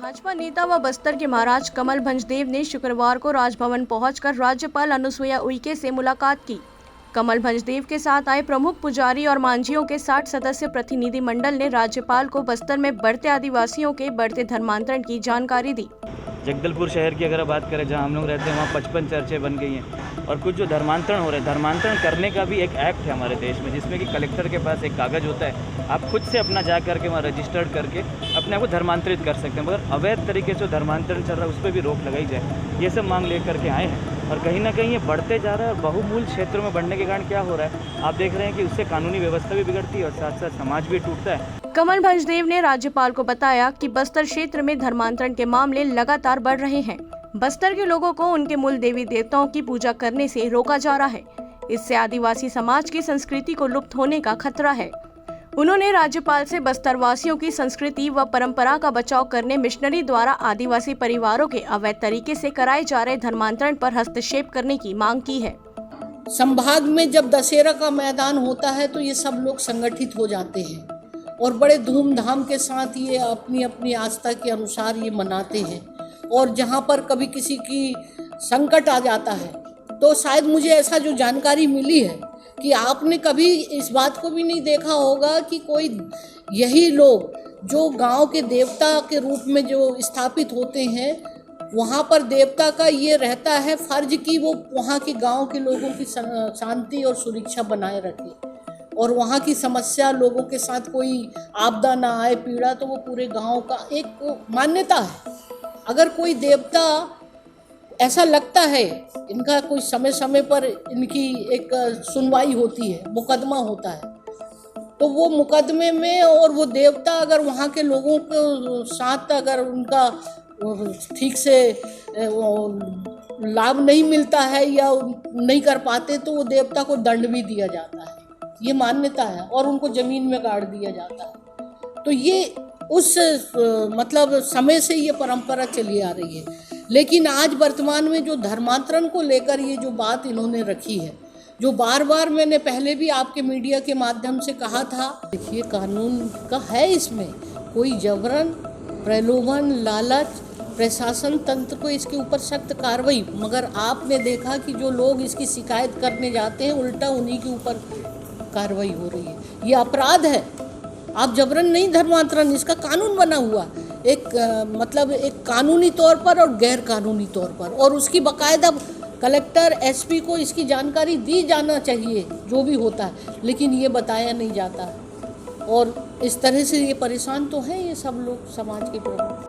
भाजपा नेता व बस्तर के महाराज कमल भंजदेव ने शुक्रवार को राजभवन पहुंचकर राज्यपाल अनुसुईया उइके से मुलाकात की। कमल भंजदेव के साथ आए प्रमुख पुजारी और मांझियों के 60 सदस्य प्रतिनिधि मंडल ने राज्यपाल को बस्तर में बढ़ते आदिवासियों के बढ़ते धर्मांतरण की जानकारी दी। जगदलपुर शहर की अगर बात करें, जहां हम लोग रहते हैं, वहाँ 55 चर्चें बन गई हैं और कुछ जो धर्मांतरण हो रहे हैं, धर्मांतरण करने का भी एक एक्ट है हमारे देश में, जिसमें कि कलेक्टर के पास एक कागज़ होता है, आप खुद से अपना जा करके वहाँ रजिस्टर्ड करके अपने आप को धर्मांतरित कर सकते हैं। मगर अवैध तरीके से धर्मांतरण चल रहा है, उस पर भी रोक लगाई जाए, ये सब मांग लेकर के आए हैं। और कहीं ना कहीं ये बढ़ते जा रहा है और बहुमूल क्षेत्रों में बढ़ने के कारण क्या हो रहा है, आप देख रहे हैं कि उससे कानूनी व्यवस्था भी बिगड़ती है और साथ साथ समाज भी टूटता है। कमल भंजदेव ने राज्यपाल को बताया कि बस्तर क्षेत्र में धर्मांतरण के मामले लगातार बढ़ रहे हैं। बस्तर के लोगों को उनके मूल देवी देवताओं की पूजा करने से रोका जा रहा है। इससे आदिवासी समाज की संस्कृति को लुप्त होने का खतरा है। उन्होंने राज्यपाल से बस्तर वासियों की संस्कृति व परंपरा का बचाव करने मिशनरी द्वारा आदिवासी परिवारों के अवैध तरीके से कराए जा रहे धर्मांतरण पर हस्तक्षेप करने की मांग की है। संभाग में जब दशहरा का मैदान होता है तो ये सब लोग संगठित हो जाते हैं और बड़े धूमधाम के साथ ये अपनी अपनी आस्था के अनुसार ये मनाते हैं। और जहाँ पर कभी किसी की संकट आ जाता है तो शायद मुझे ऐसा जो जानकारी मिली है कि आपने कभी इस बात को भी नहीं देखा होगा कि कोई यही लोग जो गांव के देवता के रूप में जो स्थापित होते हैं, वहाँ पर देवता का ये रहता है फर्ज कि वो वहाँ के गांव के लोगों की शांति और सुरक्षा बनाए रखे और वहाँ की समस्या, लोगों के साथ कोई आपदा ना आए, पीड़ा, तो वो पूरे गांव का एक मान्यता है। अगर कोई देवता ऐसा लगता है, इनका कोई समय समय पर इनकी एक सुनवाई होती है, मुकदमा होता है, तो वो मुकदमे में और वो देवता अगर वहाँ के लोगों के साथ अगर उनका ठीक से लाभ नहीं मिलता है या नहीं कर पाते तो वो देवता को दंड भी दिया जाता है, ये मान्यता है, और उनको ज़मीन में गाड़ दिया जाता है। तो ये उस मतलब समय से ये परंपरा चली आ रही है। लेकिन आज वर्तमान में जो धर्मांतरण को लेकर ये जो बात इन्होंने रखी है, जो बार बार मैंने पहले भी आपके मीडिया के माध्यम से कहा था, देखिए कानून का है, इसमें कोई जबरन, प्रलोभन, लालच, प्रशासन तंत्र को इसके ऊपर सख्त कार्रवाई, मगर आपने देखा कि जो लोग इसकी शिकायत करने जाते हैं उल्टा उन्हीं के ऊपर कार्रवाई हो रही है। ये अपराध है, आप जबरन नहीं धर्मांतरण, इसका कानून बना हुआ एक मतलब एक कानूनी तौर पर और गैर कानूनी तौर पर, और उसकी बाकायदा कलेक्टर, एसपी को इसकी जानकारी दी जाना चाहिए जो भी होता है, लेकिन ये बताया नहीं जाता। और इस तरह से ये परेशान तो हैं ये सब लोग, समाज के प्रमुख।